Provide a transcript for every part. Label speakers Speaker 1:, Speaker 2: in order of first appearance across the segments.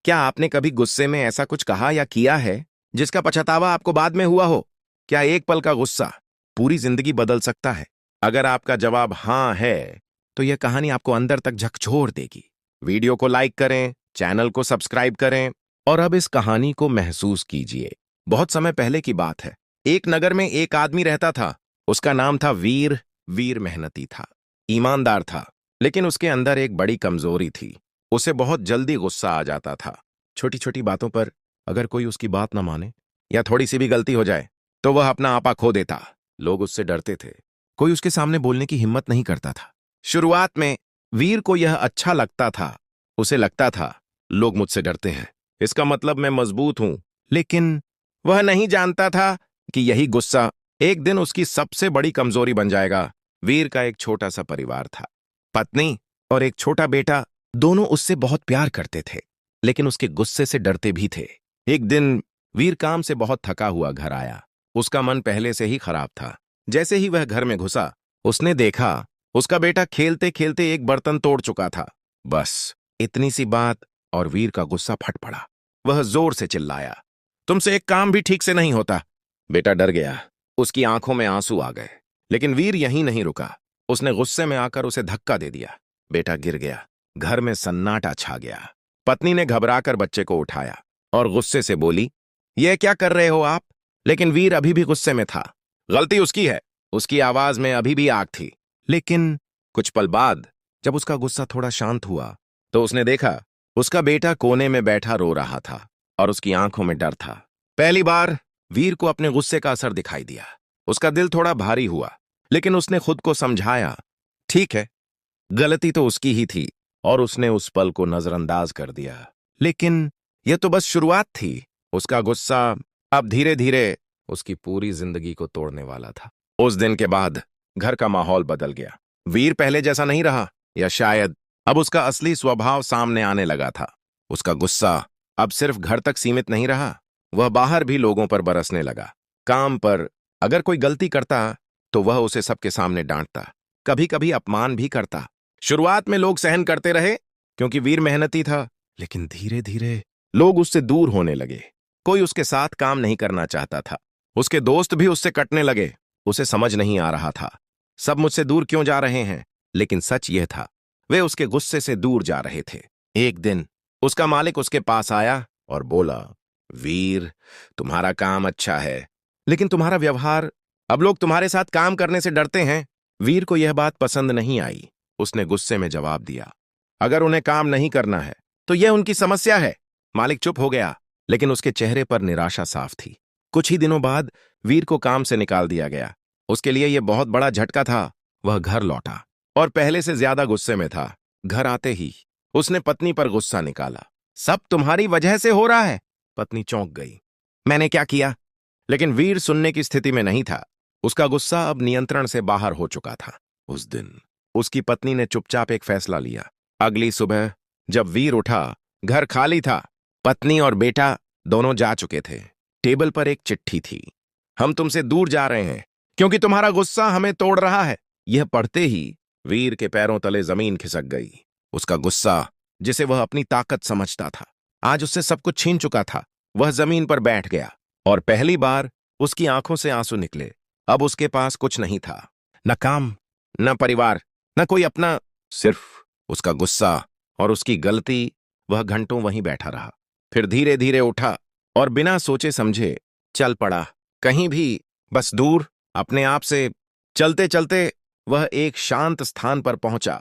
Speaker 1: क्या आपने कभी गुस्से में ऐसा कुछ कहा या किया है जिसका पछतावा आपको बाद में हुआ हो? क्या एक पल का गुस्सा पूरी जिंदगी बदल सकता है? अगर आपका जवाब हाँ है, तो यह कहानी आपको अंदर तक झकझोर देगी। वीडियो को लाइक करें, चैनल को सब्सक्राइब करें और अब इस कहानी को महसूस कीजिए। बहुत समय पहले की बात है। एक नगर में एक आदमी रहता था। उसका नाम था वीर। वीर मेहनती था, ईमानदार था, लेकिन उसके अंदर एक बड़ी कमजोरी थी। उसे बहुत जल्दी गुस्सा आ जाता था। छोटी छोटी बातों पर अगर कोई उसकी बात ना माने या थोड़ी सी भी गलती हो जाए तो वह अपना आपा खो देता। लोग उससे डरते थे। कोई उसके सामने बोलने की हिम्मत नहीं करता था। शुरुआत में वीर को यह अच्छा लगता था। उसे लगता था लोग मुझसे डरते हैं, इसका मतलब मैं मजबूत हूं। लेकिन वह नहीं जानता था कि यही गुस्सा एक दिन उसकी सबसे बड़ी कमजोरी बन जाएगा। वीर का एक छोटा सा परिवार था। पत्नी और एक छोटा बेटा। दोनों उससे बहुत प्यार करते थे, लेकिन उसके गुस्से से डरते भी थे। एक दिन वीर काम से बहुत थका हुआ घर आया। उसका मन पहले से ही खराब था। जैसे ही वह घर में घुसा, उसने देखा उसका बेटा खेलते खेलते एक बर्तन तोड़ चुका था। बस इतनी सी बात और वीर का गुस्सा फट पड़ा। वह जोर से चिल्लाया, तुमसे एक काम भी ठीक से नहीं होता। बेटा डर गया। उसकी आंखों में आंसू आ गए। लेकिन वीर यहीं नहीं रुका। उसने गुस्से में आकर उसे धक्का दे दिया। बेटा गिर गया। घर में सन्नाटा छा गया। पत्नी ने घबराकर बच्चे को उठाया और गुस्से से बोली, यह क्या कर रहे हो आप? लेकिन वीर अभी भी गुस्से में था। गलती उसकी है। उसकी आवाज में अभी भी आग थी। लेकिन कुछ पल बाद जब उसका गुस्सा थोड़ा शांत हुआ तो उसने देखा उसका बेटा कोने में बैठा रो रहा था और उसकी आंखों में डर था। पहली बार वीर को अपने गुस्से का असर दिखाई दिया। उसका दिल थोड़ा भारी हुआ, लेकिन उसने खुद को समझाया, ठीक है, गलती तो उसकी ही थी, और उसने उस पल को नजरअंदाज कर दिया। लेकिन यह तो बस शुरुआत थी। उसका गुस्सा अब धीरे धीरे उसकी पूरी जिंदगी को तोड़ने वाला था। उस दिन के बाद घर का माहौल बदल गया। वीर पहले जैसा नहीं रहा, या शायद अब उसका असली स्वभाव सामने आने लगा था। उसका गुस्सा अब सिर्फ घर तक सीमित नहीं रहा, वह बाहर भी लोगों पर बरसने लगा। काम पर अगर कोई गलती करता तो वह उसे सबके सामने डांटता, कभी कभी अपमान भी करता। शुरुआत में लोग सहन करते रहे क्योंकि वीर मेहनती था, लेकिन धीरे धीरे लोग उससे दूर होने लगे। कोई उसके साथ काम नहीं करना चाहता था। उसके दोस्त भी उससे कटने लगे। उसे समझ नहीं आ रहा था सब मुझसे दूर क्यों जा रहे हैं, लेकिन सच यह था, वे उसके गुस्से से दूर जा रहे थे। एक दिन उसका मालिक उसके पास आया और बोला, वीर, तुम्हारा काम अच्छा है, लेकिन तुम्हारा व्यवहार, अब लोग तुम्हारे साथ काम करने से डरते हैं। वीर को यह बात पसंद नहीं आई। उसने गुस्से में जवाब दिया, अगर उन्हें काम नहीं करना है तो यह उनकी समस्या है। मालिक चुप हो गया, लेकिन उसके चेहरे पर निराशा साफ थी। कुछ ही दिनों बाद वीर को काम से निकाल दिया गया। उसके लिए यह बहुत बड़ा झटका था। वह घर लौटा और पहले से ज्यादा गुस्से में था। घर आते ही उसने पत्नी पर गुस्सा निकाला। सब तुम्हारी वजह से हो रहा है। पत्नी चौंक गई, मैंने क्या किया? लेकिन वीर सुनने की स्थिति में नहीं था। उसका गुस्सा अब नियंत्रण से बाहर हो चुका था। उस दिन उसकी पत्नी ने चुपचाप एक फैसला लिया। अगली सुबह जब वीर उठा, घर खाली था। पत्नी और बेटा दोनों जा चुके थे। टेबल पर एक चिट्ठी थी, हम तुमसे दूर जा रहे हैं क्योंकि तुम्हारा गुस्सा हमें तोड़ रहा है। यह पढ़ते ही वीर के पैरों तले जमीन खिसक गई। उसका गुस्सा, जिसे वह अपनी ताकत समझता था, आज उससे सब कुछ छीन चुका था। वह जमीन पर बैठ गया और पहली बार उसकी आंखों से आंसू निकले। अब उसके पास कुछ नहीं था, न काम, न परिवार, न कोई अपना, सिर्फ उसका गुस्सा और उसकी गलती। वह घंटों वहीं बैठा रहा, फिर धीरे धीरे उठा और बिना सोचे समझे चल पड़ा, कहीं भी, बस दूर, अपने आप से। चलते चलते वह एक शांत स्थान पर पहुंचा।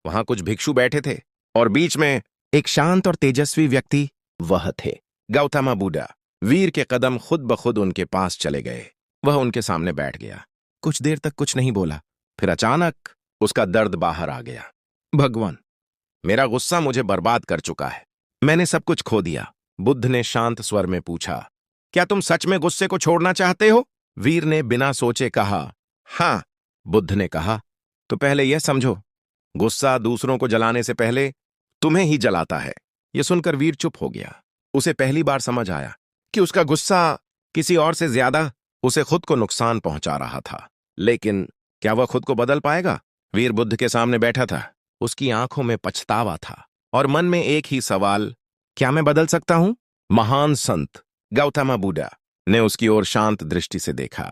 Speaker 1: वहां कुछ भिक्षु बैठे थे और बीच में एक शांत और तेजस्वी व्यक्ति, वह थे गौतम बुद्ध। वीर के कदम खुद ब खुद उनके पास चले गए। वह उनके सामने बैठ गया। कुछ देर तक कुछ नहीं बोला, फिर अचानक उसका दर्द बाहर आ गया। भगवान, मेरा गुस्सा मुझे बर्बाद कर चुका है, मैंने सब कुछ खो दिया। बुद्ध ने शांत स्वर में पूछा, क्या तुम सच में गुस्से को छोड़ना चाहते हो? वीर ने बिना सोचे कहा, हां। बुद्ध ने कहा, तो पहले यह समझो, गुस्सा दूसरों को जलाने से पहले तुम्हें ही जलाता है। यह सुनकर वीर चुप हो गया। उसे पहली बार समझ आया कि उसका गुस्सा किसी और से ज्यादा उसे खुद को नुकसान पहुंचा रहा था। लेकिन क्या वह खुद को बदल पाएगा? वीर बुद्ध के सामने बैठा था। उसकी आंखों में पछतावा था और मन में एक ही सवाल, क्या मैं बदल सकता हूं? महान संत गौतम बुद्ध ने उसकी ओर शांत दृष्टि से देखा।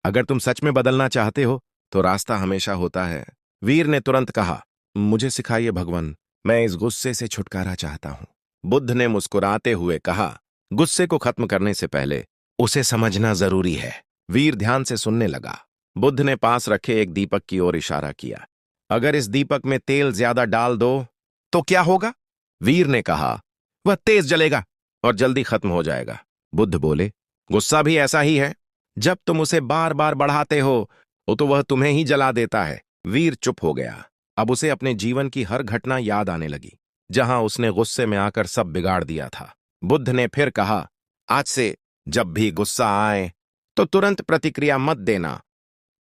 Speaker 1: अगर तुम सच में बदलना चाहते हो तो रास्ता हमेशा होता है। वीर ने तुरंत कहा, मुझे सिखाइए भगवान, मैं इस गुस्से से छुटकारा चाहता हूं। बुद्ध ने मुस्कुराते हुए कहा, गुस्से को खत्म करने से पहले उसे समझना जरूरी है। वीर ध्यान से सुनने लगा। बुद्ध ने पास रखे एक दीपक की ओर इशारा किया। अगर इस दीपक में तेल ज्यादा डाल दो तो क्या होगा? वीर ने कहा, वह तेज जलेगा और जल्दी खत्म हो जाएगा। बुद्ध बोले, गुस्सा भी ऐसा ही है, जब तुम उसे बार बार बढ़ाते हो तो वह तुम्हें ही जला देता है। वीर चुप हो गया। अब उसे अपने जीवन की हर घटना याद आने लगी, जहां उसने गुस्से में आकर सब बिगाड़ दिया था। बुद्ध ने फिर कहा, आज से जब भी गुस्सा आए तो तुरंत प्रतिक्रिया मत देना,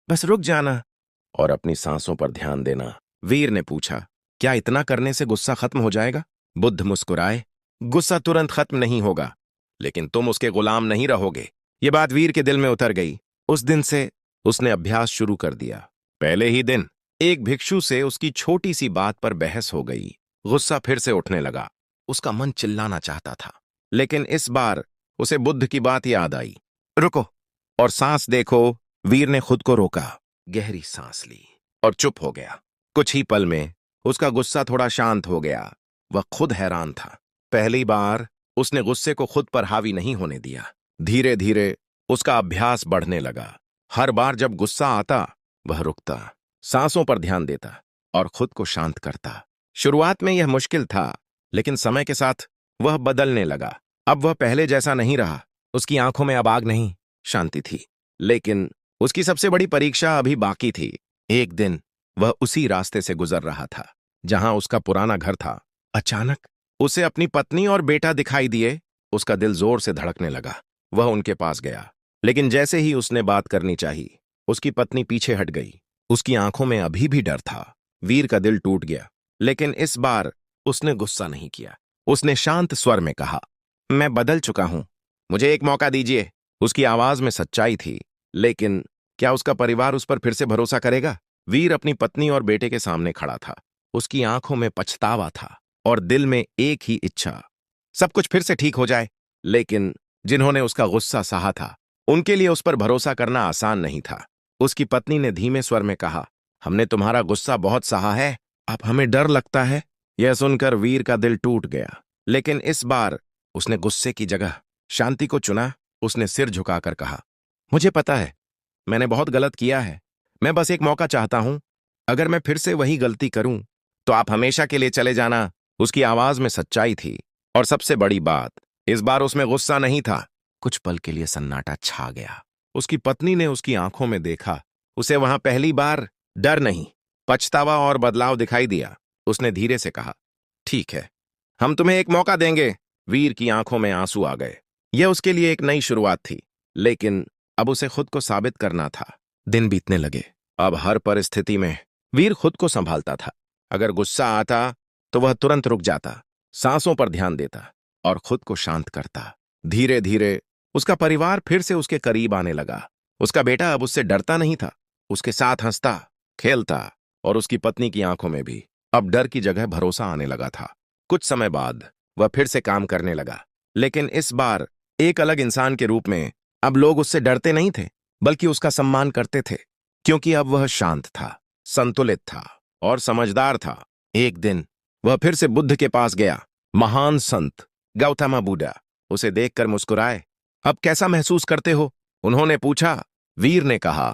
Speaker 1: बस रुक जाना और अपनी सांसों पर ध्यान देना। वीर ने पूछा, क्या इतना करने से गुस्सा खत्म हो जाएगा? बुद्ध मुस्कुराए, गुस्सा तुरंत खत्म नहीं होगा, लेकिन तुम उसके गुलाम नहीं रहोगे। ये बात वीर के दिल में उतर गई। उस दिन से उसने अभ्यास शुरू कर दिया। पहले ही दिन एक भिक्षु से उसकी छोटी सी बात पर बहस हो गई। गुस्सा फिर से उठने लगा। उसका मन चिल्लाना चाहता था, लेकिन इस बार उसे बुद्ध की बात याद आई। रुको और सांस देखो। वीर ने खुद को रोका, गहरी सांस ली और चुप हो गया। कुछ ही पल में उसका गुस्सा थोड़ा शांत हो गया। वह खुद हैरान था। पहली बार उसने गुस्से को खुद पर हावी नहीं होने दिया। धीरे धीरे उसका अभ्यास बढ़ने लगा। हर बार जब गुस्सा आता, वह रुकता, सांसों पर ध्यान देता और खुद को शांत करता। शुरुआत में यह मुश्किल था, लेकिन समय के साथ वह बदलने लगा। अब वह पहले जैसा नहीं रहा। उसकी आंखों में अब आग नहीं, शांति थी। लेकिन उसकी सबसे बड़ी परीक्षा अभी बाकी थी। एक दिन वह उसी रास्ते से गुजर रहा था जहां उसका पुराना घर था। अचानक उसे अपनी पत्नी और बेटा दिखाई दिए। उसका दिल जोर से धड़कने लगा। वह उनके पास गया, लेकिन जैसे ही उसने बात करनी चाही, उसकी पत्नी पीछे हट गई। उसकी आंखों में अभी भी डर था। वीर का दिल टूट गया, लेकिन इस बार उसने गुस्सा नहीं किया। उसने शांत स्वर में कहा, मैं बदल चुका हूं, मुझे एक मौका दीजिए। उसकी आवाज में सच्चाई थी, लेकिन क्या उसका परिवार उस पर फिर से भरोसा करेगा? वीर अपनी पत्नी और बेटे के सामने खड़ा था। उसकी आंखों में पछतावा था और दिल में एक ही इच्छा, सब कुछ फिर से ठीक हो जाए। लेकिन जिन्होंने उसका गुस्सा सहा था, उनके लिए उस पर भरोसा करना आसान नहीं था। उसकी पत्नी ने धीमे स्वर में कहा, हमने तुम्हारा गुस्सा बहुत सहा है, अब हमें डर लगता है। यह सुनकर वीर का दिल टूट गया, लेकिन इस बार उसने गुस्से की जगह शांति को चुना। उसने सिर झुकाकर कहा, मुझे पता है मैंने बहुत गलत किया है, मैं बस एक मौका चाहता हूं। अगर मैं फिर से वही गलती करूं तो आप हमेशा के लिए चले जाना। उसकी आवाज में सच्चाई थी, और सबसे बड़ी बात, इस बार उसमें गुस्सा नहीं था। कुछ पल के लिए सन्नाटा छा गया। उसकी पत्नी ने उसकी आंखों में देखा। उसे वहां पहली बार डर नहीं, पछतावा और बदलाव दिखाई दिया। उसने धीरे से कहा, ठीक है, हम तुम्हें एक मौका देंगे। वीर की आंखों में आंसू आ गए। यह उसके लिए एक नई शुरुआत थी, लेकिन अब उसे खुद को साबित करना था। दिन बीतने लगे। अब हर परिस्थिति में वीर खुद को संभालता था। अगर गुस्सा आता तो वह तुरंत रुक जाता, सांसों पर ध्यान देता और खुद को शांत करता। धीरे धीरे उसका परिवार फिर से उसके करीब आने लगा। उसका बेटा अब उससे डरता नहीं था, उसके साथ हंसता, खेलता, और उसकी पत्नी की आंखों में भी अब डर की जगह भरोसा आने लगा था। कुछ समय बाद वह फिर से काम करने लगा, लेकिन इस बार एक अलग इंसान के रूप में। अब लोग उससे डरते नहीं थे, बल्कि उसका सम्मान करते थे, क्योंकि अब वह शांत था, संतुलित था और समझदार था। एक दिन वह फिर से बुद्ध के पास गया। महान संत गौतम बुद्ध उसे देखकर मुस्कुराए। अब कैसा महसूस करते हो? उन्होंने पूछा। वीर ने कहा,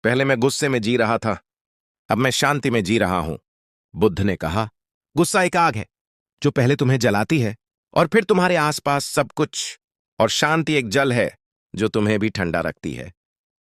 Speaker 1: पहले मैं गुस्से में जी रहा था, अब मैं शांति में जी रहा हूं। बुद्ध ने कहा, गुस्सा एक आग है जो पहले तुम्हें जलाती है और फिर तुम्हारे आसपास सब कुछ, और शांति एक जल है जो तुम्हें भी ठंडा रखती है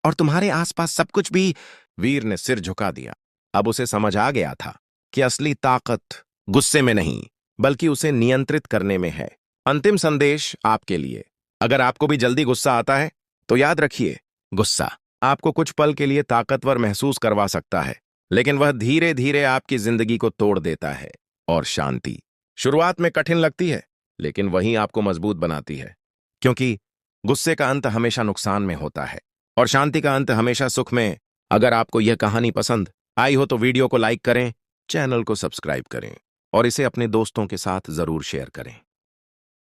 Speaker 1: और तुम्हारे आसपास सब कुछ भी। वीर ने सिर झुका दिया। अब उसे समझ आ गया था कि असली ताकत गुस्से में नहीं, बल्कि उसे नियंत्रित करने में है। अंतिम संदेश आपके लिए, अगर आपको भी जल्दी गुस्सा आता है तो याद रखिए, गुस्सा आपको कुछ पल के लिए ताकतवर महसूस करवा सकता है, लेकिन वह धीरे धीरे आपकी जिंदगी को तोड़ देता है। और शांति शुरुआत में कठिन लगती है, लेकिन वही आपको मजबूत बनाती है, क्योंकि गुस्से का अंत हमेशा नुकसान में होता है और शांति का अंत हमेशा सुख में। अगर आपको यह कहानी पसंद आई हो तो वीडियो को लाइक करें, चैनल को सब्सक्राइब करें और इसे अपने दोस्तों के साथ जरूर शेयर करें।